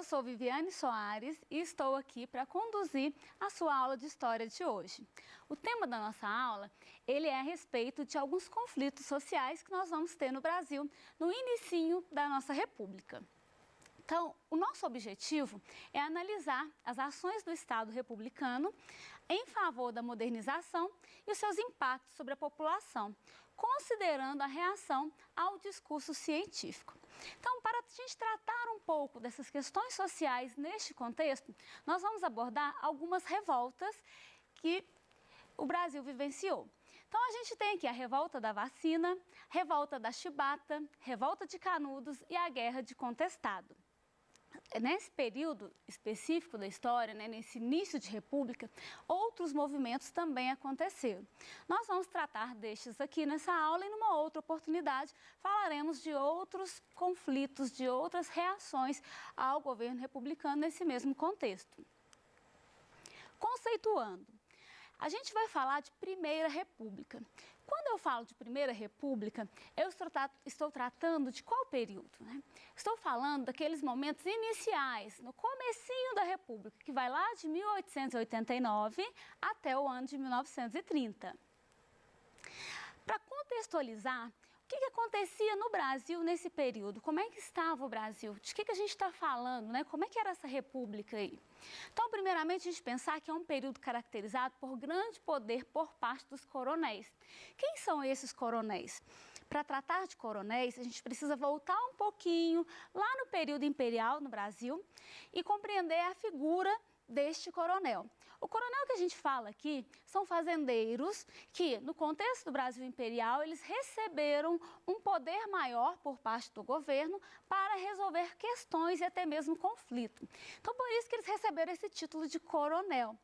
sou Viviane Soares e estou aqui para conduzir a sua aula de História de hoje. O tema da nossa aula, ele é a respeito de alguns conflitos sociais que nós vamos ter no Brasil no inicinho da nossa República. Então, o nosso objetivo é analisar as ações do Estado republicano em favor da modernização e os seus impactos sobre a população, considerando a reação ao discurso científico. Então, para a gente tratar um pouco dessas questões sociais neste contexto, nós vamos abordar algumas revoltas que o Brasil vivenciou. Então, a gente tem aqui a revolta da vacina, revolta da chibata, revolta de Canudos e a guerra de Contestado. Nesse período específico da história, nesse início de república, outros movimentos também aconteceram. Nós vamos tratar destes aqui nessa aula e numa outra oportunidade falaremos de outros conflitos, de outras reações ao governo republicano nesse mesmo contexto. Conceituando, a gente vai falar de Primeira República. Quando eu falo de Primeira República, eu estou tratando de qual período? Estou falando daqueles momentos iniciais, no comecinho da República, que vai lá de 1889 até o ano de 1930. Para contextualizar, o que acontecia no Brasil nesse período? Como é que estava o Brasil? De que a gente está falando, Como é que era essa república aí? Então, primeiramente, a gente pensar que é um período caracterizado por grande poder por parte dos coronéis. Quem são esses coronéis? Para tratar de coronéis, a gente precisa voltar um pouquinho lá no período imperial no Brasil e compreender a figura deste coronel. O coronel que a gente fala aqui são fazendeiros que, no contexto do Brasil imperial, eles receberam um poder maior por parte do governo para resolver questões e até mesmo conflito. Então, por isso que eles receberam esse título de coronel.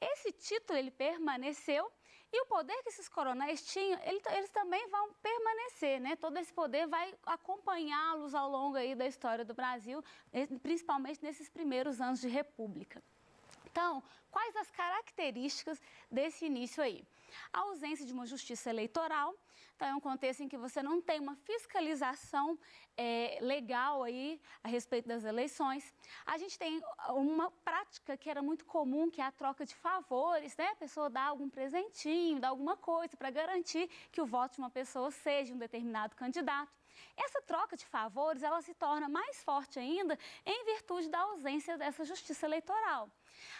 Esse título, ele permaneceu e o poder que esses coronéis tinham, eles também vão permanecer, Todo esse poder vai acompanhá-los ao longo aí da história do Brasil, principalmente nesses primeiros anos de república. Então, quais as características desse início aí? A ausência de uma justiça eleitoral, então é um contexto em que você não tem uma fiscalização legal aí a respeito das eleições. A gente tem uma prática que era muito comum, que é a troca de favores, A pessoa dá algum presentinho, dá alguma coisa para garantir que o voto de uma pessoa seja um determinado candidato. Essa troca de favores, ela se torna mais forte ainda em virtude da ausência dessa justiça eleitoral.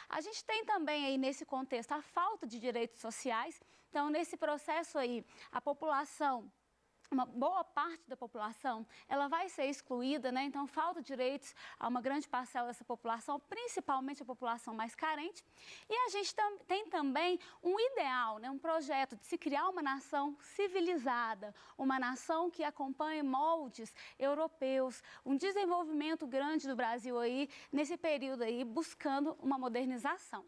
A gente tem também aí nesse contexto a falta de direitos sociais, então nesse processo aí a população, uma boa parte da população, ela vai ser excluída, Então falta direitos a uma grande parcela dessa população, principalmente a população mais carente. E a gente tem também um ideal, um projeto de se criar uma nação civilizada, uma nação que acompanhe moldes europeus, um desenvolvimento grande do Brasil aí, nesse período aí, buscando uma modernização.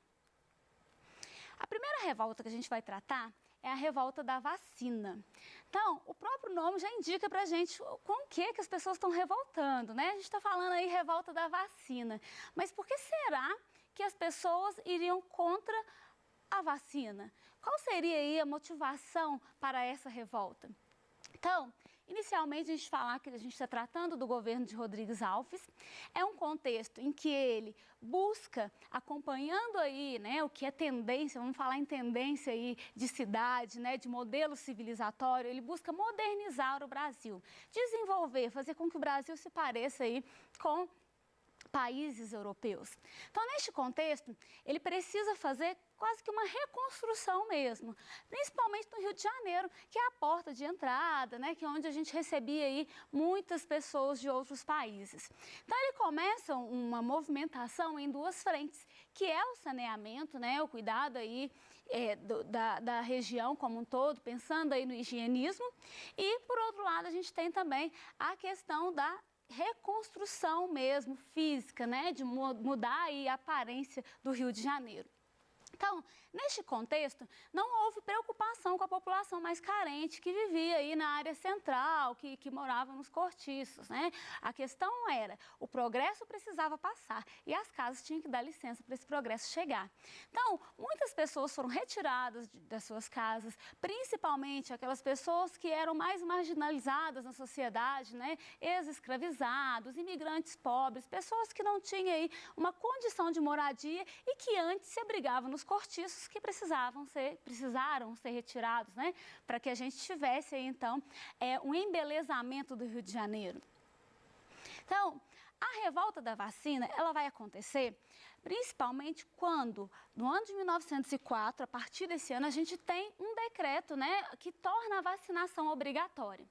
A primeira revolta que a gente vai tratar é a revolta da vacina. Então, o próprio nome já indica para a gente com o que as pessoas estão revoltando, A gente está falando aí revolta da vacina. Mas por que será que as pessoas iriam contra a vacina? Qual seria aí a motivação para essa revolta? Então, inicialmente a gente falar que a gente está tratando do governo de Rodrigues Alves, é um contexto em que ele busca, acompanhando aí, o que é tendência, vamos falar em tendência aí de cidade, de modelo civilizatório, ele busca modernizar o Brasil, desenvolver, fazer com que o Brasil se pareça aí com países europeus. Então, neste contexto, ele precisa fazer quase que uma reconstrução mesmo, principalmente no Rio de Janeiro, que é a porta de entrada, que é onde a gente recebia aí muitas pessoas de outros países. Então, ele começa uma movimentação em duas frentes, que é o saneamento, o cuidado aí da região como um todo, pensando aí no higienismo, e, por outro lado, a gente tem também a questão da reconstrução mesmo física, de mudar aí a aparência do Rio de Janeiro. Então, neste contexto, não houve preocupação com a população mais carente que vivia aí na área central, que morava nos cortiços, né? A questão era, o progresso precisava passar e as casas tinham que dar licença para esse progresso chegar. Então, muitas pessoas foram retiradas das suas casas, principalmente aquelas pessoas que eram mais marginalizadas na sociedade, né? Ex-escravizados, imigrantes pobres, pessoas que não tinham aí uma condição de moradia e que antes se abrigavam nos cortiços que precisaram ser retirados, né? Para que a gente tivesse aí, então, um embelezamento do Rio de Janeiro. Então, a revolta da vacina, ela vai acontecer principalmente quando, no ano de 1904, a partir desse ano, a gente tem um decreto, né, que torna a vacinação obrigatória.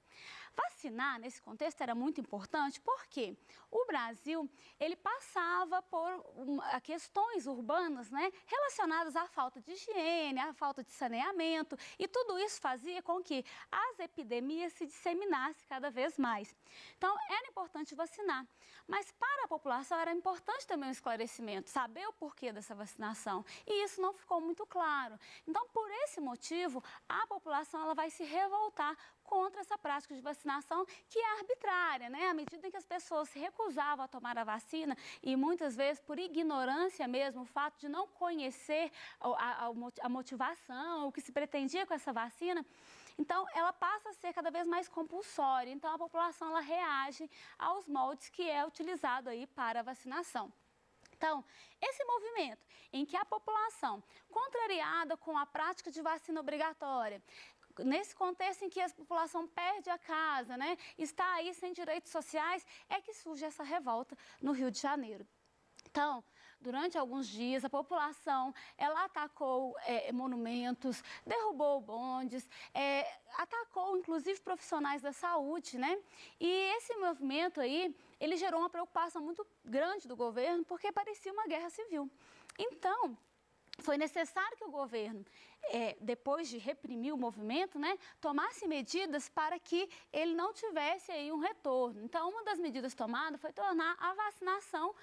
Vacinar, nesse contexto, era muito importante porque o Brasil, ele passava por questões urbanas, né, relacionadas à falta de higiene, à falta de saneamento, e tudo isso fazia com que as epidemias se disseminassem cada vez mais. Então, era importante vacinar, mas para a população era importante também um esclarecimento, saber o porquê dessa vacinação, e isso não ficou muito claro. Então, por esse motivo, a população ela vai se revoltar contra essa prática de vacinação que é arbitrária, né? À medida em que as pessoas se recusavam a tomar a vacina e muitas vezes por ignorância mesmo, o fato de não conhecer a motivação, o que se pretendia com essa vacina, então ela passa a ser cada vez mais compulsória. Então a população ela reage aos moldes que é utilizado aí para a vacinação. Então, esse movimento em que a população, contrariada com a prática de vacina obrigatória, nesse contexto em que a população perde a casa, né, está aí sem direitos sociais, é que surge essa revolta no Rio de Janeiro. Então, durante alguns dias, a população, ela atacou monumentos, derrubou bondes, atacou, inclusive, profissionais da saúde, né? E esse movimento aí, ele gerou uma preocupação muito grande do governo, porque parecia uma guerra civil. Então, foi necessário que o governo, depois de reprimir o movimento, né, tomasse medidas para que ele não tivesse aí um retorno. Então, uma das medidas tomadas foi tornar a vacinação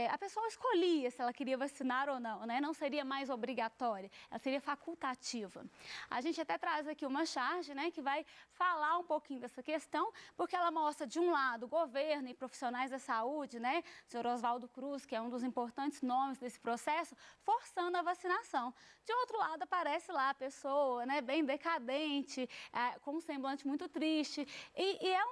a pessoa escolhia se ela queria vacinar ou não, né? Não seria mais obrigatória, ela seria facultativa. A gente até traz aqui uma charge, né, que vai falar um pouquinho dessa questão, porque ela mostra, de um lado, o governo e profissionais da saúde, né, o senhor Oswaldo Cruz, que é um dos importantes nomes desse processo, forçando a vacinação. De outro lado, aparece lá a pessoa, né, bem decadente, com um semblante muito triste, e é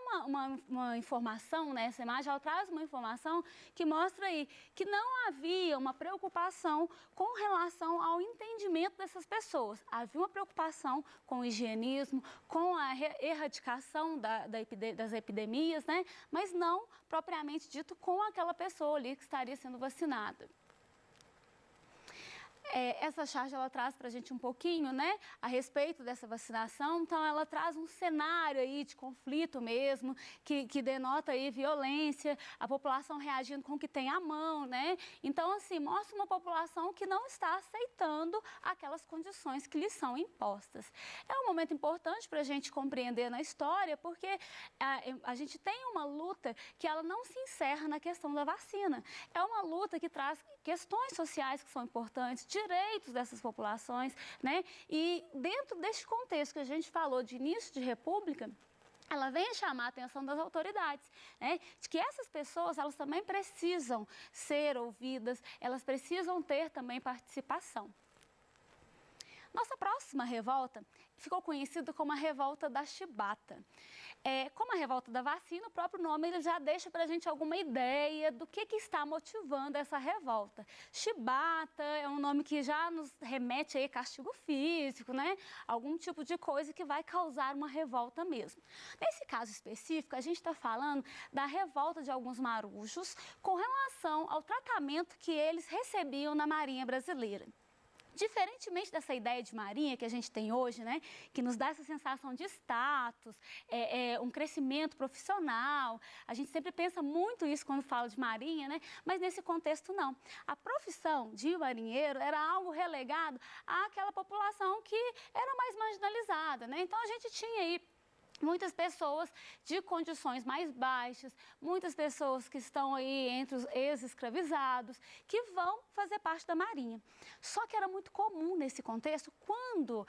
uma informação, né, essa imagem, ela traz uma informação que mostra aí que não havia uma preocupação com relação ao entendimento dessas pessoas. Havia uma preocupação com o higienismo, com a erradicação das epidemias, né? Mas não propriamente dito com aquela pessoa ali que estaria sendo vacinada. Essa charge, ela traz para a gente um pouquinho, né, a respeito dessa vacinação. Então, ela traz um cenário aí de conflito mesmo, que denota aí violência, a população reagindo com o que tem à mão, né? Então, assim, mostra uma população que não está aceitando aquelas condições que lhes são impostas. É um momento importante para a gente compreender na história, porque a gente tem uma luta que ela não se encerra na questão da vacina. É uma luta que traz questões sociais que são importantes, direitos dessas populações, né? E dentro deste contexto que a gente falou de início de república, ela vem chamar a atenção das autoridades, né? De que essas pessoas, elas também precisam ser ouvidas, elas precisam ter também participação. Nossa próxima revolta ficou conhecida como a revolta da chibata. Como a revolta da vacina, o próprio nome ele já deixa para a gente alguma ideia do que está motivando essa revolta. Chibata é um nome que já nos remete a castigo físico, né? Algum tipo de coisa que vai causar uma revolta mesmo. Nesse caso específico, a gente está falando da revolta de alguns marujos com relação ao tratamento que eles recebiam na Marinha Brasileira. Diferentemente dessa ideia de marinha que a gente tem hoje, né, que nos dá essa sensação de status, um crescimento profissional, a gente sempre pensa muito isso quando fala de marinha, né, mas nesse contexto não. A profissão de marinheiro era algo relegado àquela população que era mais marginalizada, né, então a gente tinha aí muitas pessoas de condições mais baixas, muitas pessoas que estão aí entre os ex-escravizados, que vão fazer parte da Marinha. Só que era muito comum nesse contexto, quando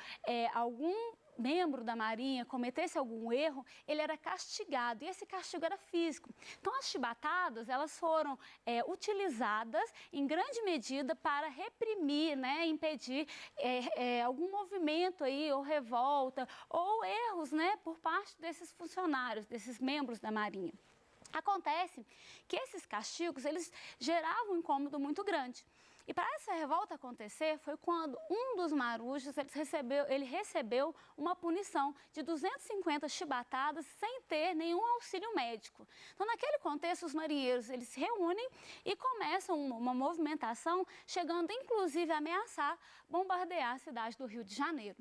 algum membro da Marinha cometesse algum erro, ele era castigado, e esse castigo era físico. Então, as chibatadas, elas foram utilizadas em grande medida para reprimir, né, impedir algum movimento aí, ou revolta, ou erros, né, por parte desses funcionários, desses membros da Marinha. Acontece que esses castigos, eles geravam um incômodo muito grande. E para essa revolta acontecer, foi quando um dos marujos ele recebeu uma punição de 250 chibatadas sem ter nenhum auxílio médico. Então, naquele contexto, os marinheiros eles se reúnem e começam uma movimentação, chegando inclusive a ameaçar bombardear a cidade do Rio de Janeiro.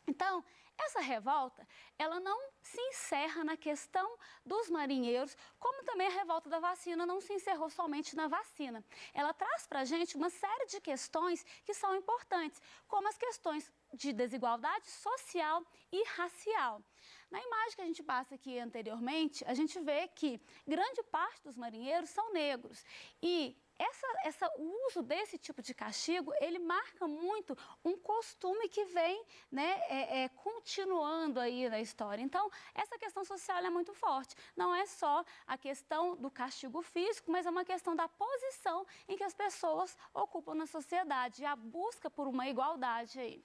Então, essa revolta, ela não se encerra na questão dos marinheiros, como também a revolta da vacina não se encerrou somente na vacina. Ela traz para a gente uma série de questões que são importantes, como as questões de desigualdade social e racial. Na imagem que a gente passa aqui anteriormente, a gente vê que grande parte dos marinheiros são negros e o uso desse tipo de castigo, ele marca muito um costume que vem, né, continuando aí na história. Então, essa questão social é muito forte. Não é só a questão do castigo físico, mas é uma questão da posição em que as pessoas ocupam na sociedade e a busca por uma igualdade aí.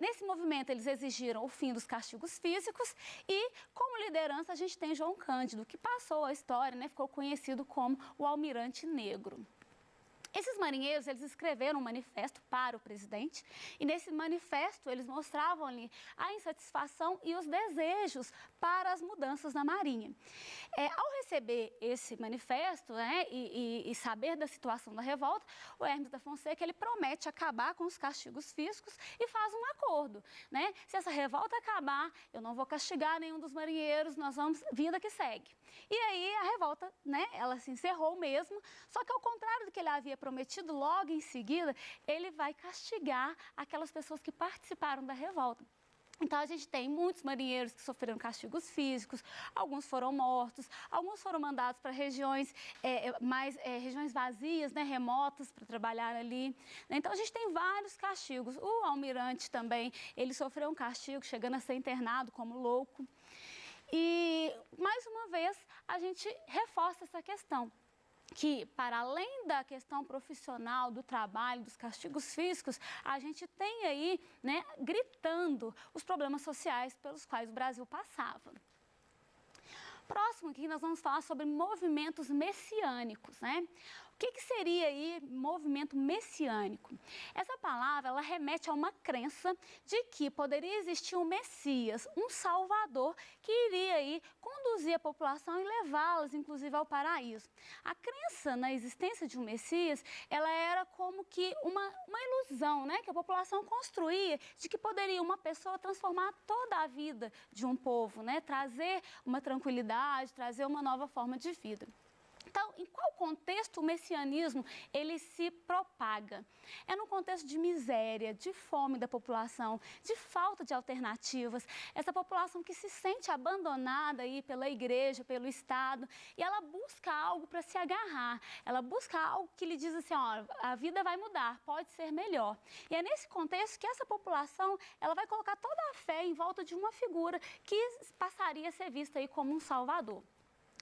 Nesse movimento, eles exigiram o fim dos castigos físicos e, como liderança, a gente tem João Cândido, que passou a história, né, ficou conhecido como o Almirante Negro. Esses marinheiros, eles escreveram um manifesto para o presidente e nesse manifesto eles mostravam ali a insatisfação e os desejos para as mudanças na Marinha. Ao receber esse manifesto, né, e saber da situação da revolta, o Hermes da Fonseca ele promete acabar com os castigos físicos e faz um acordo, né? Se essa revolta acabar, eu não vou castigar nenhum dos marinheiros, nós vamos, vida que segue. E aí a revolta, né, ela se encerrou mesmo, só que ao contrário do que ele havia prometido, logo em seguida, ele vai castigar aquelas pessoas que participaram da revolta. Então, a gente tem muitos marinheiros que sofreram castigos físicos, alguns foram mortos, alguns foram mandados para regiões regiões vazias, né, remotas, para trabalhar ali. Então, a gente tem vários castigos. O almirante também, ele sofreu um castigo, chegando a ser internado como louco. E, mais uma vez, a gente reforça essa questão, que, para além da questão profissional, do trabalho, dos castigos físicos, a gente tem aí, né, gritando os problemas sociais pelos quais o Brasil passava. Próximo aqui, nós vamos falar sobre movimentos messiânicos, né? O que seria aí movimento messiânico? Essa palavra, ela remete a uma crença de que poderia existir um Messias, um Salvador, que iria aí conduzir a população e levá-las, inclusive, ao paraíso. A crença na existência de um Messias, ela era como que uma ilusão, né, que a população construía de que poderia uma pessoa transformar toda a vida de um povo, né, trazer uma tranquilidade, trazer uma nova forma de vida. Então, em qual contexto o messianismo ele se propaga? É no contexto de miséria, de fome da população, de falta de alternativas, essa população que se sente abandonada aí pela igreja, pelo Estado, e ela busca algo para se agarrar, ela busca algo que lhe diz assim, ó, a vida vai mudar, pode ser melhor. E é nesse contexto que essa população ela vai colocar toda a fé em volta de uma figura que passaria a ser vista aí como um salvador.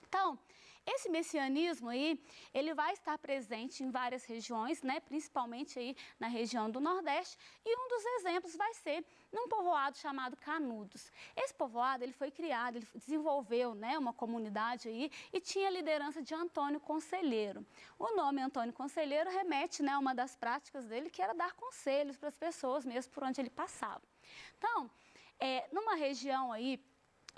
Então, esse messianismo aí, ele vai estar presente em várias regiões, né, principalmente aí na região do Nordeste, e um dos exemplos vai ser num povoado chamado Canudos. Esse povoado, ele foi criado, ele desenvolveu, né, uma comunidade aí e tinha a liderança de Antônio Conselheiro. O nome Antônio Conselheiro remete, né, a uma das práticas dele, que era dar conselhos para as pessoas mesmo por onde ele passava. Então, numa região aí,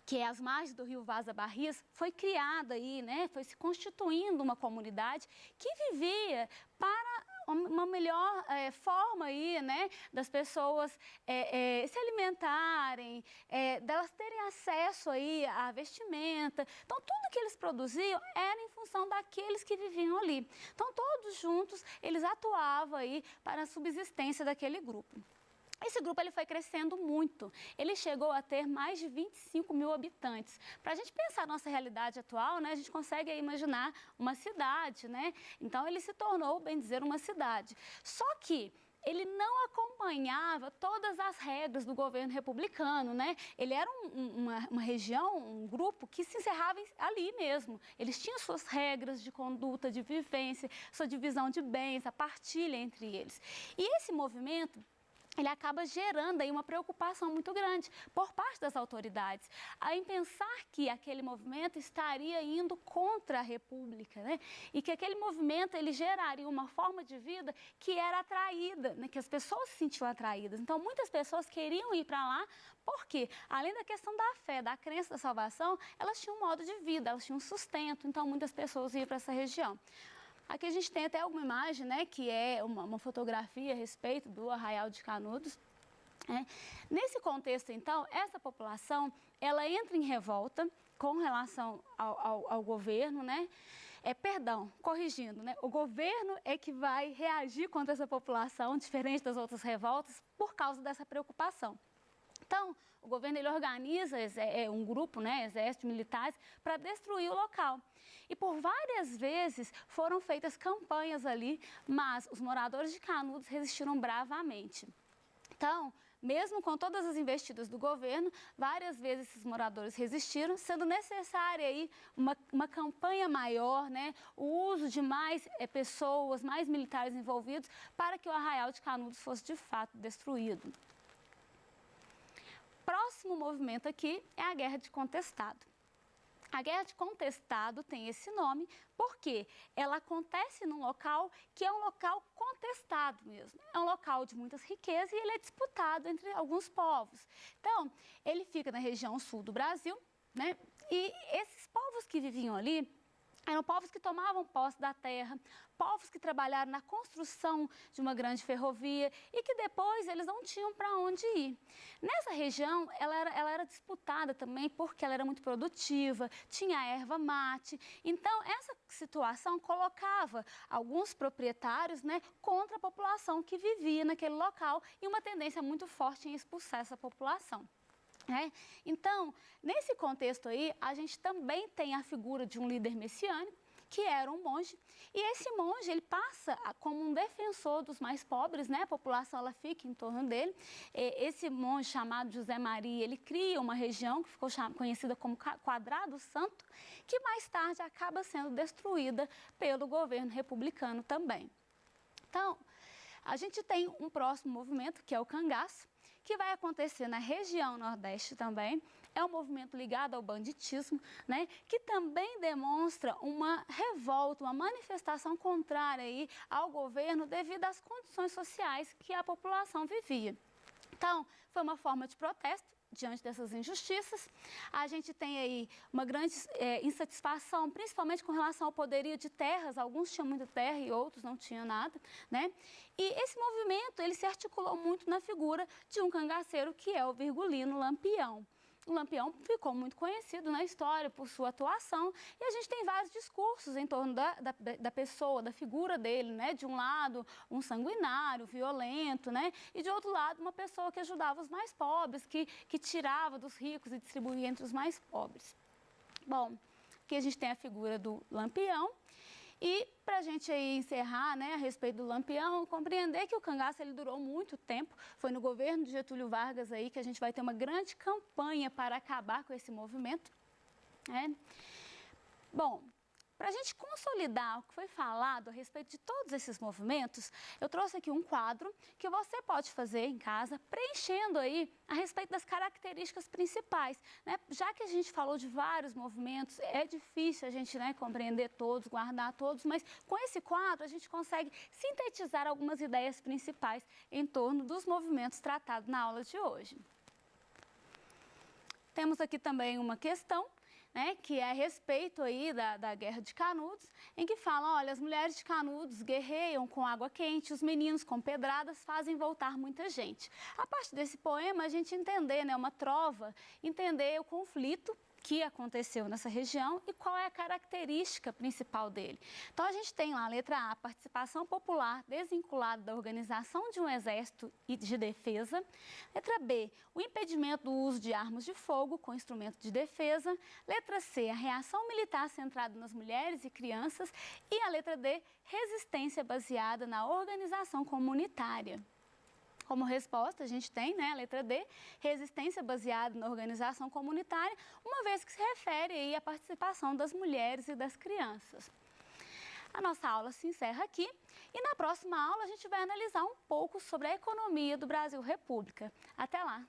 que é as margens do rio Vaza Barris, foi criada aí, né, foi se constituindo uma comunidade que vivia para uma melhor forma aí, né, das pessoas se alimentarem, delas terem acesso aí à vestimenta. Então, tudo que eles produziam era em função daqueles que viviam ali. Então, todos juntos, eles atuavam aí para a subsistência daquele grupo. Esse grupo ele foi crescendo muito, ele chegou a ter mais de 25 mil habitantes. Para a gente pensar na nossa realidade atual, né, a gente consegue aí imaginar uma cidade, né? Então ele se tornou, bem dizer, uma cidade. Só que ele não acompanhava todas as regras do governo republicano, né? Ele era uma região, um grupo que se encerrava ali mesmo. Eles tinham suas regras de conduta, de vivência, sua divisão de bens, a partilha entre eles. E esse movimento ele acaba gerando aí uma preocupação muito grande por parte das autoridades, em pensar que aquele movimento estaria indo contra a República, né? E que aquele movimento ele geraria uma forma de vida que era atraída, né? Que as pessoas se sentiam atraídas. Então, muitas pessoas queriam ir para lá porque, além da questão da fé, da crença da salvação, elas tinham um modo de vida, elas tinham um sustento, então muitas pessoas iam para essa região. Aqui a gente tem até alguma imagem, né, que é uma fotografia a respeito do Arraial de Canudos. Nesse contexto, então, essa população, ela entra em revolta com relação ao governo, né? Corrigindo, né? O governo é que vai reagir contra essa população, diferente das outras revoltas, por causa dessa preocupação. Então, o governo ele organiza um grupo, né, exército, militares, para destruir o local. E por várias vezes foram feitas campanhas ali, mas os moradores de Canudos resistiram bravamente. Então, mesmo com todas as investidas do governo, várias vezes esses moradores resistiram, sendo necessária aí uma campanha maior, né, o uso de mais pessoas, mais militares envolvidos, para que o Arraial de Canudos fosse de fato destruído. Próximo movimento aqui é a Guerra de Contestado. A Guerra de Contestado tem esse nome porque ela acontece num local que é um local contestado mesmo. É um local de muitas riquezas e ele é disputado entre alguns povos. Então, ele fica na região sul do Brasil, né? E esses povos que viviam ali eram povos que tomavam posse da terra, povos que trabalharam na construção de uma grande ferrovia e que depois eles não tinham para onde ir. Nessa região, ela era disputada também porque ela era muito produtiva, tinha a erva mate. Então, essa situação colocava alguns proprietários, né, contra a população que vivia naquele local e uma tendência muito forte em expulsar essa população. Então, nesse contexto aí, a gente também tem a figura de um líder messiânico, que era um monge, e esse monge, ele passa como um defensor dos mais pobres, né? A população, ela fica em torno dele. Esse monge chamado José Maria, ele cria uma região que ficou conhecida como Quadrado Santo, que mais tarde acaba sendo destruída pelo governo republicano também. Então, a gente tem um próximo movimento, que é o cangaço, que vai acontecer na região Nordeste também. É um movimento ligado ao banditismo, né, que também demonstra uma revolta, uma manifestação contrária aí ao governo devido às condições sociais que a população vivia. Então, foi uma forma de protesto diante dessas injustiças. A gente tem aí uma grande insatisfação, principalmente com relação ao poderio de terras. Alguns tinham muita terra e outros não tinham nada, né? E esse movimento, ele se articulou muito na figura de um cangaceiro que é o Virgulino Lampião. O Lampião ficou muito conhecido na história por sua atuação e a gente tem vários discursos em torno da pessoa, da figura dele, né? De um lado, um sanguinário, violento, né? E de outro lado, uma pessoa que ajudava os mais pobres, que tirava dos ricos e distribuía entre os mais pobres. Bom, aqui a gente tem a figura do Lampião. E para a gente aí encerrar, né, a respeito do Lampião, compreender que o cangaço ele durou muito tempo, foi no governo de Getúlio Vargas aí que a gente vai ter uma grande campanha para acabar com esse movimento. Bom, para a gente consolidar o que foi falado a respeito de todos esses movimentos, eu trouxe aqui um quadro que você pode fazer em casa, preenchendo aí a respeito das características principais, né? Já que a gente falou de vários movimentos, é difícil a gente, né, compreender todos, guardar todos, mas com esse quadro a gente consegue sintetizar algumas ideias principais em torno dos movimentos tratados na aula de hoje. Temos aqui também uma questão, né, que é a respeito aí da Guerra de Canudos, em que fala, olha, as mulheres de Canudos guerreiam com água quente, os meninos com pedradas fazem voltar muita gente. A partir desse poema, a gente entender, né, uma trova, entender o conflito que aconteceu nessa região e qual é a característica principal dele. Então, a gente tem lá a letra A, participação popular desvinculada da organização de um exército e de defesa. Letra B, o impedimento do uso de armas de fogo com instrumento de defesa. Letra C, a reação militar centrada nas mulheres e crianças. E a letra D, resistência baseada na organização comunitária. Como resposta, a gente tem, né, a letra D, resistência baseada na organização comunitária, uma vez que se refere aí à participação das mulheres e das crianças. A nossa aula se encerra aqui e na próxima aula a gente vai analisar um pouco sobre a economia do Brasil República. Até lá!